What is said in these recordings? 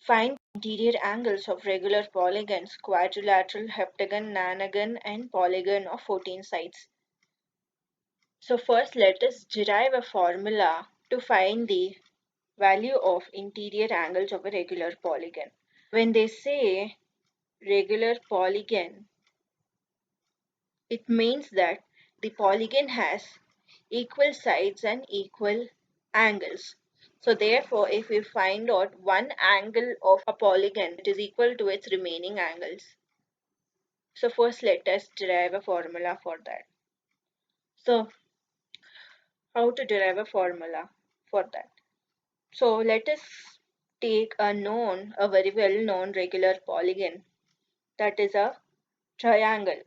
Find interior angles of regular polygons, quadrilateral, heptagon, nonagon, and polygon of 14 sides. So first let us derive a formula to find the value of interior angles of a regular polygon. When they say regular polygon, it means that the polygon has equal sides and equal angles. So therefore, if we find out one angle of a polygon, it is equal to its remaining angles. So first let us derive a formula for that. So how to derive a formula for that? So let us take a very well known regular polygon, that is a triangle.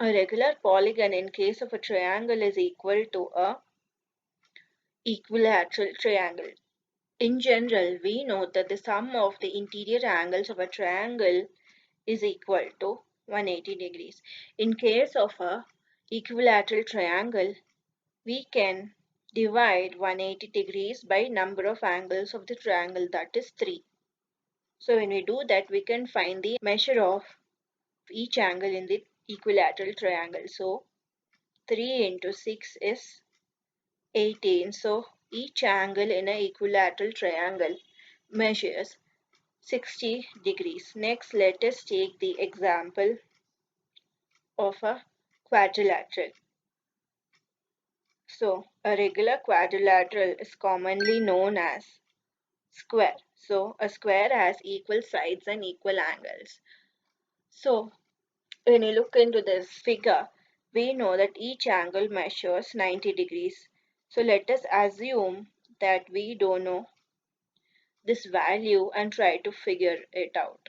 A regular polygon in case of a triangle is equal to a equilateral triangle. In general, we know that the sum of the interior angles of a triangle is equal to 180 degrees. In case of a equilateral triangle, we can divide 180 degrees by number of angles of the triangle, that is 3. So when we do that, we can find the measure of each angle in the equilateral triangle. So 3 into 6 is 18. So each angle in an equilateral triangle measures 60 degrees. Next, let us take the example of a quadrilateral. So a regular quadrilateral is commonly known as square. So a square has equal sides and equal angles. So when you look into this figure, we know that each angle measures 90 degrees. So let us assume that we don't know this value and try to figure it out.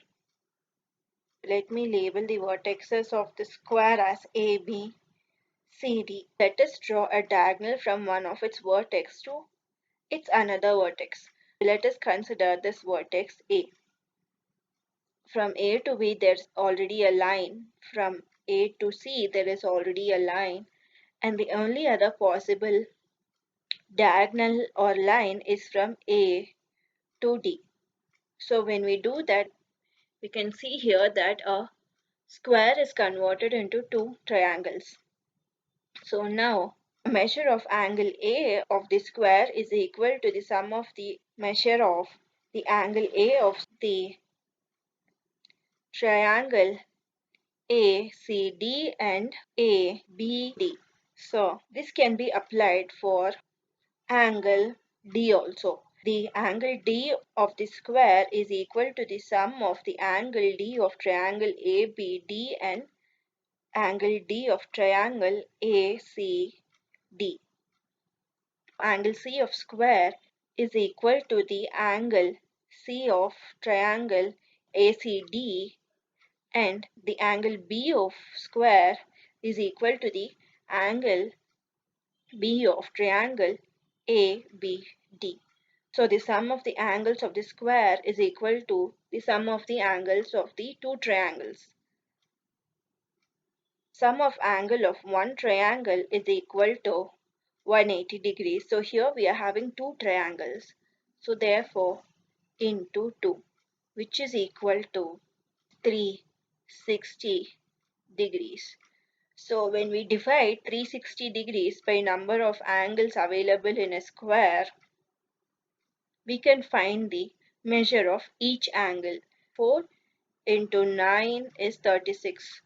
Let me label the vertices of the square as A, B, C, D. Let us draw a diagonal from one of its vertex to its another vertex. Let us consider this vertex A. From A to B there's already a line. From A to C there is already a line. And the only other possible diagonal or line is from A to D. So when we do that, we can see here that a square is converted into two triangles. So now measure of angle A of the square is equal to the sum of the measure of the angle A of the triangle ACD and ABD. So this can be applied for angle D also. The angle D of the square is equal to the sum of the angle D of triangle ABD and angle D of triangle ACD. Angle C of square is equal to the angle C of triangle ACD, and the angle B of square is equal to the angle B of triangle ABD. So the sum of the angles of the square is equal to the sum of the angles of the two triangles. Sum of angle of one triangle is equal to 180 degrees. So here we are having two triangles. So therefore into 2, which is equal to 360 degrees. So when we divide 360 degrees by number of angles available in a square, we can find the measure of each angle. 4 into 9 is 36.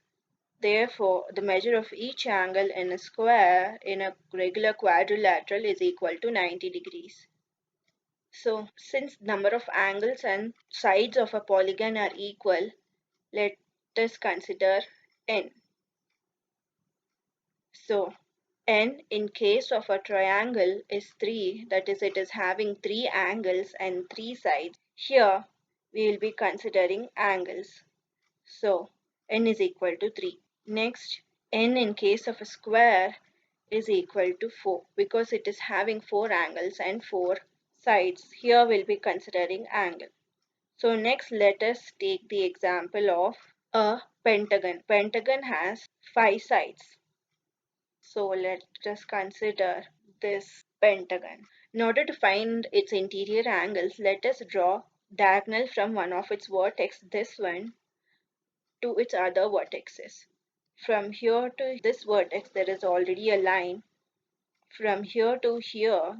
Therefore, the measure of each angle in a square in a regular quadrilateral is equal to 90 degrees. So, since number of angles and sides of a polygon are equal, let us consider n. So, n in case of a triangle is 3, that is, it is having 3 angles and 3 sides. Here, we will be considering angles. So, n is equal to 3. Next, n in case of a square is equal to 4 because it is having 4 angles and 4 sides. Here we'll be considering angle. So next let us take the example of a pentagon. Pentagon has 5 sides. So let us consider this pentagon. In order to find its interior angles, let us draw diagonal from one of its vertex, this one, to its other vertexes. From here to this vertex there is already a line. From here to here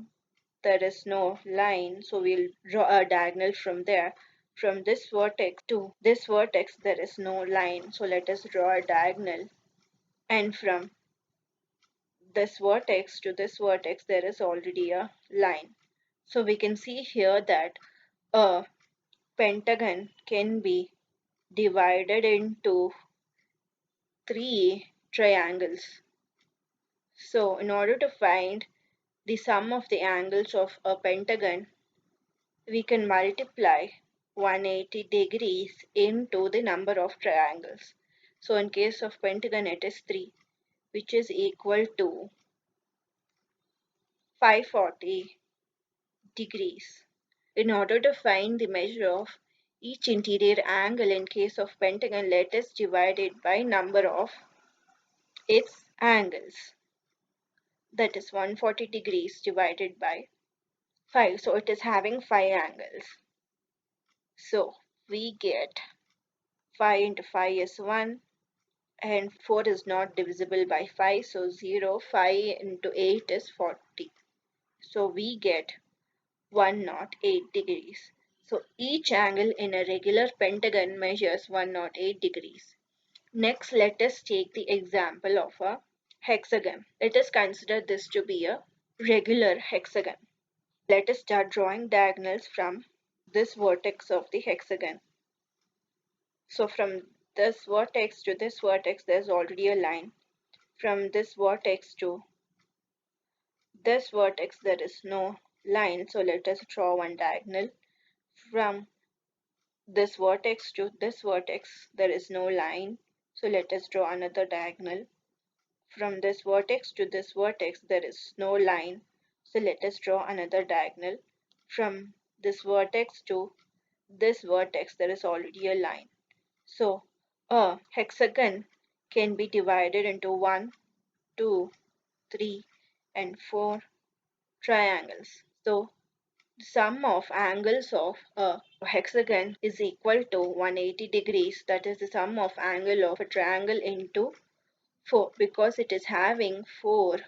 there is no line, so we'll draw a diagonal from there. From this vertex to this vertex there is no line, so let us draw a diagonal. And from this vertex to this vertex there is already a line. So we can see here that a pentagon can be divided into three triangles. So in order to find the sum of the angles of a pentagon, we can multiply 180 degrees into the number of triangles. So in case of pentagon it is 3, which is equal to 540 degrees. In order to find the measure of each interior angle in case of pentagon, let us divide it by number of its angles. That is 140 degrees divided by 5. So it is having 5 angles. So we get 5 into 5 is 1, and 4 is not divisible by 5, so 0. 5 into 8 is 40. So we get 108 degrees. So each angle in a regular pentagon measures 108 degrees. Next, let us take the example of a hexagon. Let us consider this to be a regular hexagon. Let us start drawing diagonals from this vertex of the hexagon. So from this vertex to this vertex there is already a line. From this vertex to this vertex there is no line, so let us draw one diagonal. From this vertex to this vertex there is no line, so let us draw another diagonal. From this vertex to this vertex there is no line, so let us draw another diagonal. From this vertex to this vertex there is already a line. So a hexagon can be divided into 1, 2, 3, and 4 triangles. So the sum of angles of a hexagon is equal to 180 degrees. That is the sum of angle of a triangle into 4, because it is having 4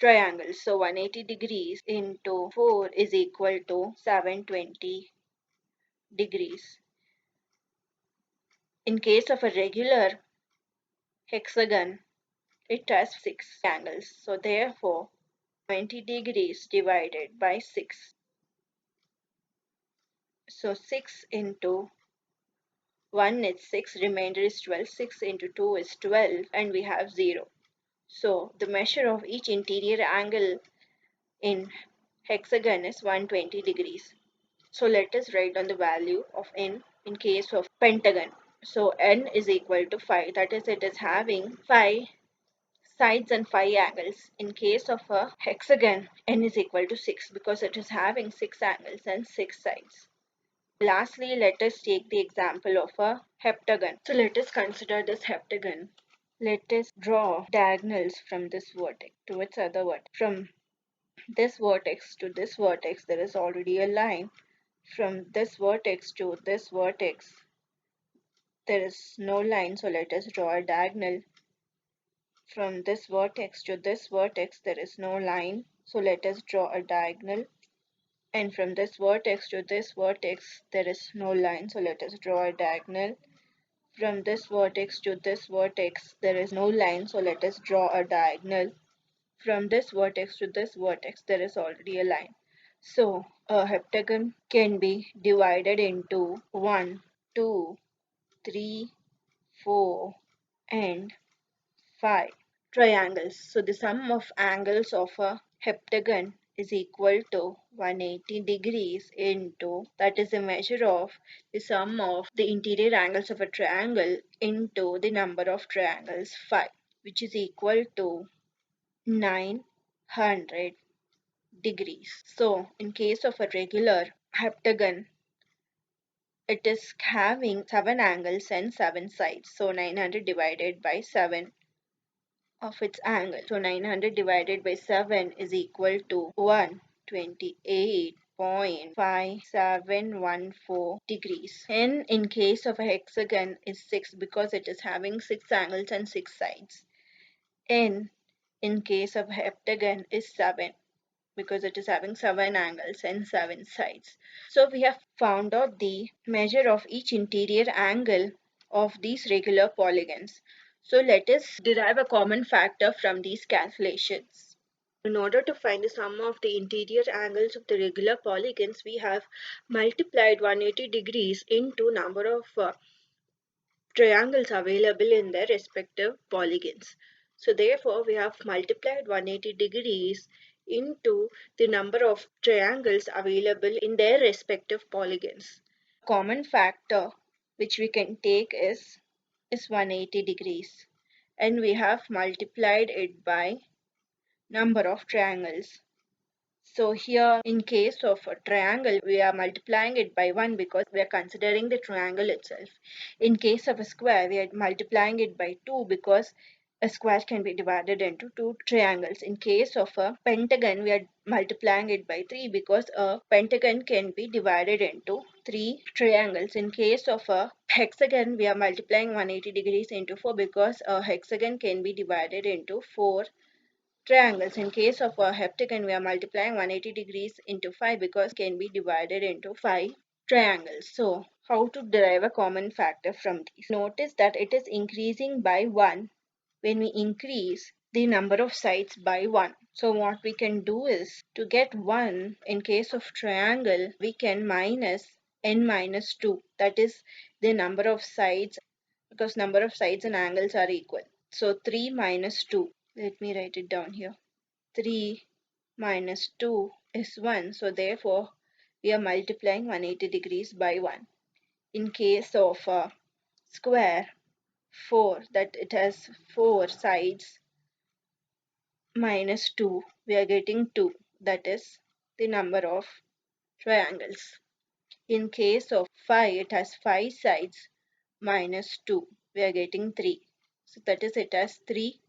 triangles. So 180 degrees into 4 is equal to 720 degrees. In case of a regular hexagon, it has 6 angles. So therefore 20 degrees divided by 6. So 6 into 1 is 6, remainder is 12. 6 into 2 is 12, and we have 0. So the measure of each interior angle in hexagon is 120 degrees. So let us write down the value of n in case of pentagon. So n is equal to 5, that is, it is having 5 sides and 5 angles. In case of a hexagon, n is equal to 6 because it is having 6 angles and 6 sides. Lastly, let us take the example of a heptagon. So let us consider this heptagon. Let us draw diagonals from this vertex to its other vertex. From this vertex to this vertex there is already a line. From this vertex to this vertex there is no line, so let us draw a diagonal. From this vertex to this vertex there is no line, so let us draw a diagonal. And from this vertex to this vertex there is no line, so let us draw a diagonal. From this vertex to this vertex there is no line, so let us draw a diagonal. From this vertex to this vertex there is already a line. So a heptagon can be divided into 1, 2, 3, 4, and 5 triangles. So the sum of angles of a heptagon is equal to 180 degrees into, that is the measure of the sum of the interior angles of a triangle into the number of triangles 5, which is equal to 900 degrees. So in case of a regular heptagon, it is having 7 angles and 7 sides. So 900 divided by 7 of its angle. So 900 divided by 7 is equal to 128 0.5714 degrees. And in case of a hexagon is 6 because it is having 6 angles and 6 sides. And in case of heptagon is 7 because it is having 7 angles and 7 sides. So we have found out the measure of each interior angle of these regular polygons. So let us derive a common factor from these calculations. In order to find the sum of the interior angles of the regular polygons, we have multiplied 180 degrees into number of triangles available in their respective polygons. So therefore, we have multiplied 180 degrees into the number of triangles available in their respective polygons. Common factor which we can take is 180 degrees, and we have multiplied it by number of triangles. So here in case of a triangle, we are multiplying it by 1 because we are considering the triangle itself. In case of a square, we are multiplying it by 2 because a square can be divided into two triangles. In case of a pentagon, we are multiplying it by 3 because a pentagon can be divided into 3 triangles. In case of a hexagon, we are multiplying 180 degrees into 4 because a hexagon can be divided into 4 triangles. In case of a heptagon, we are multiplying 180 degrees into 5 because it can be divided into 5 triangles. So, how to derive a common factor from these? Notice that it is increasing by 1 when we increase the number of sides by 1. So, what we can do is to get 1 in case of triangle, we can minus n minus 2. That is the number of sides because number of sides and angles are equal. So, 3 minus 2. Let me write it down here. 3 minus 2 is 1. So therefore, we are multiplying 180 degrees by 1. In case of a square, 4, that it has 4 sides, minus 2, we are getting 2. That is the number of triangles. In case of 5, it has 5 sides, minus 2, we are getting 3. So that is it has 3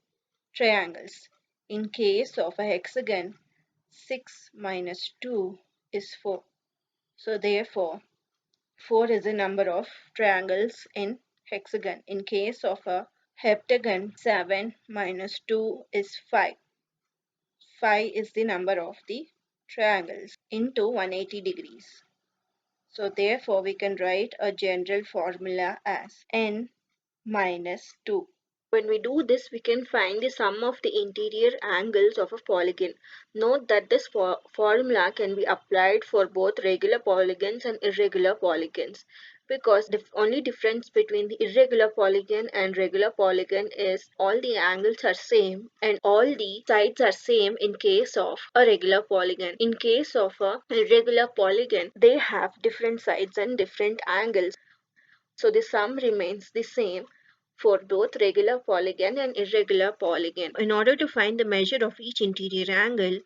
triangles. In case of a hexagon, 6 minus 2 is 4. So therefore, 4 is the number of triangles in hexagon. In case of a heptagon, 7 minus 2 is 5. 5 is the number of the triangles into 180 degrees. So therefore, we can write a general formula as n minus 2. When we do this, we can find the sum of the interior angles of a polygon. Note that this formula can be applied for both regular polygons and irregular polygons because the only difference between the irregular polygon and regular polygon is all the angles are same and all the sides are same in case of a regular polygon. In case of a irregular polygon, they have different sides and different angles. So the sum remains the same for both regular polygon and irregular polygon. In order to find the measure of each interior angle,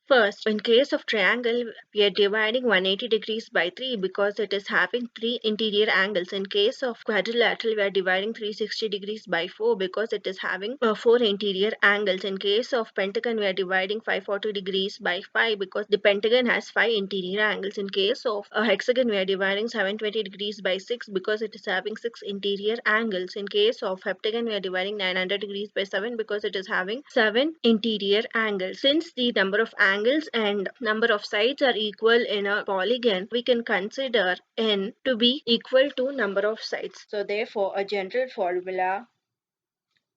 first, in case of triangle, we are dividing 180 degrees by 3 because it is having 3 interior angles. In case of quadrilateral, we are dividing 360 degrees by 4 because it is having 4 interior angles. In case of pentagon, we are dividing 540 degrees by 5 because the pentagon has 5 interior angles. In case of a hexagon, we are dividing 720 degrees by 6 because it is having 6 interior angles. In case of heptagon, we are dividing 900 degrees by 7 because it is having 7 interior angles. Since the number of angles and number of sides are equal in a polygon, we can consider n to be equal to number of sides. So therefore, a general formula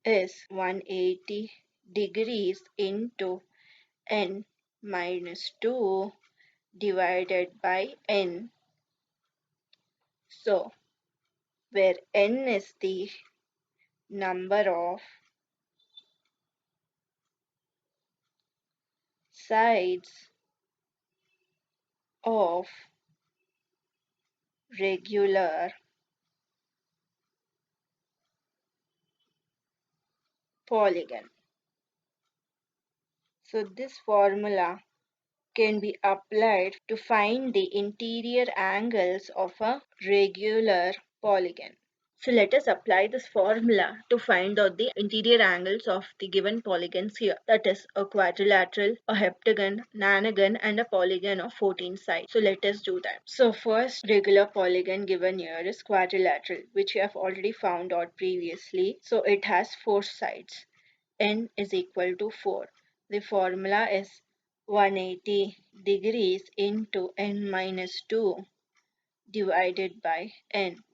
is 180 degrees into n minus 2 divided by n. So, where n is the number of sides of regular polygon. So this formula can be applied to find the interior angles of a regular polygon. So let us apply this formula to find out the interior angles of the given polygons here. That is a quadrilateral, a heptagon, nonagon and a polygon of 14 sides. So let us do that. So first regular polygon given here is quadrilateral, which we have already found out previously. So it has 4 sides. N is equal to 4. The formula is 180 degrees into n minus 2 divided by n.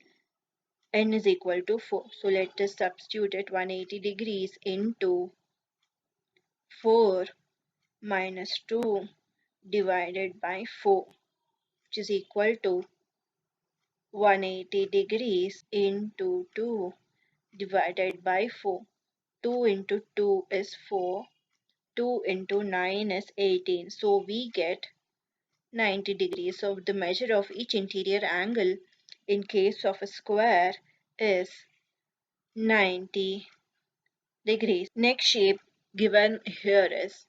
N is equal to 4. So let us substitute it 180 degrees into 4 minus 2 divided by 4, which is equal to 180 degrees into 2 divided by 4. 2 into 2 is 4. 2 into 9 is 18. So we get 90 degrees. So the measure of each interior angle in case of a square is 90 degrees. Next shape given here is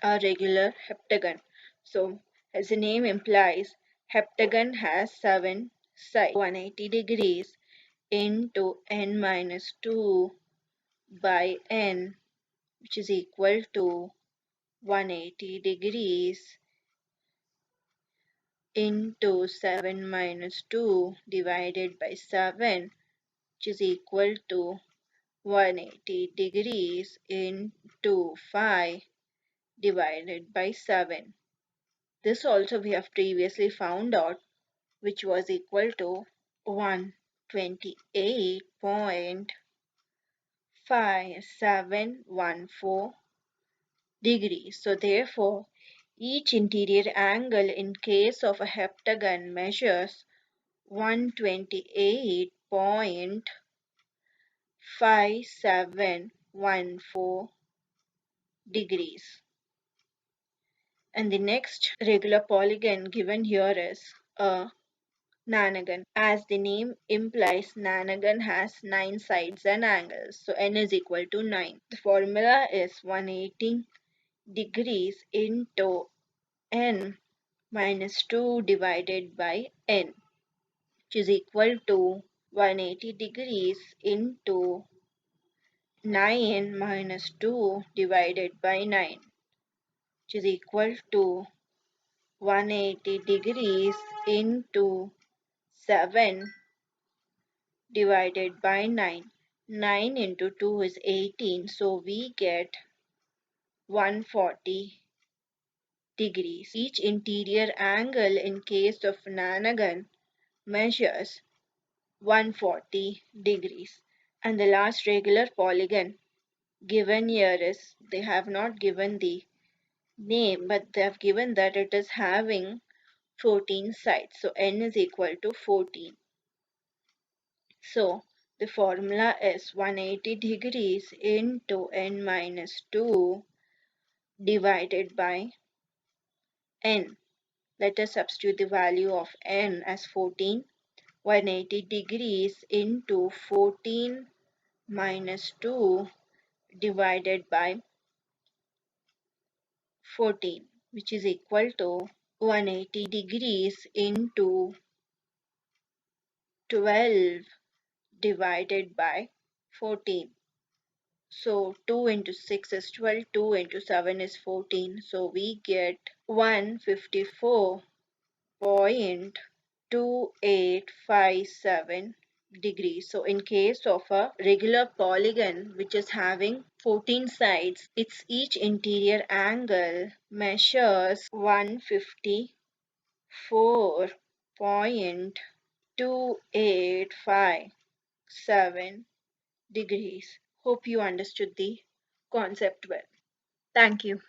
a regular heptagon. So as the name implies, heptagon has 7 sides. 180 degrees into n minus 2 by n, which is equal to 180 degrees into 7 minus 2 divided by 7, which is equal to 180 degrees into 5 divided by 7. This also we have previously found out, which was equal to 128.5714 degrees. So therefore, each interior angle in case of a heptagon measures 128.5714 degrees. And the next regular polygon given here is a nonagon. As the name implies, nonagon has 9 sides and angles. So n is equal to 9. The formula is 180 degrees into n minus 2 divided by n, which is equal to 180 degrees into 9 minus 2 divided by 9, which is equal to 180 degrees into 7 divided by 9. 9 into 2 is 18, so we get 140 degrees. Each interior angle in case of nonagon measures 140 degrees. And the last regular polygon given here is, they have not given the name, but they have given that it is having 14 sides. So n is equal to 14. So the formula is 180 degrees into n minus 2 divided by n. Let us substitute the value of n as 14. 180 degrees into 14 minus 2 divided by 14, which is equal to 180 degrees into 12 divided by 14. So 2 into 6 is 12, 2 into 7 is 14. So we get 154.2857 degrees. So in case of a regular polygon which is having 14 sides, its each interior angle measures 154.2857 degrees. Hope you understood the concept well. Thank you.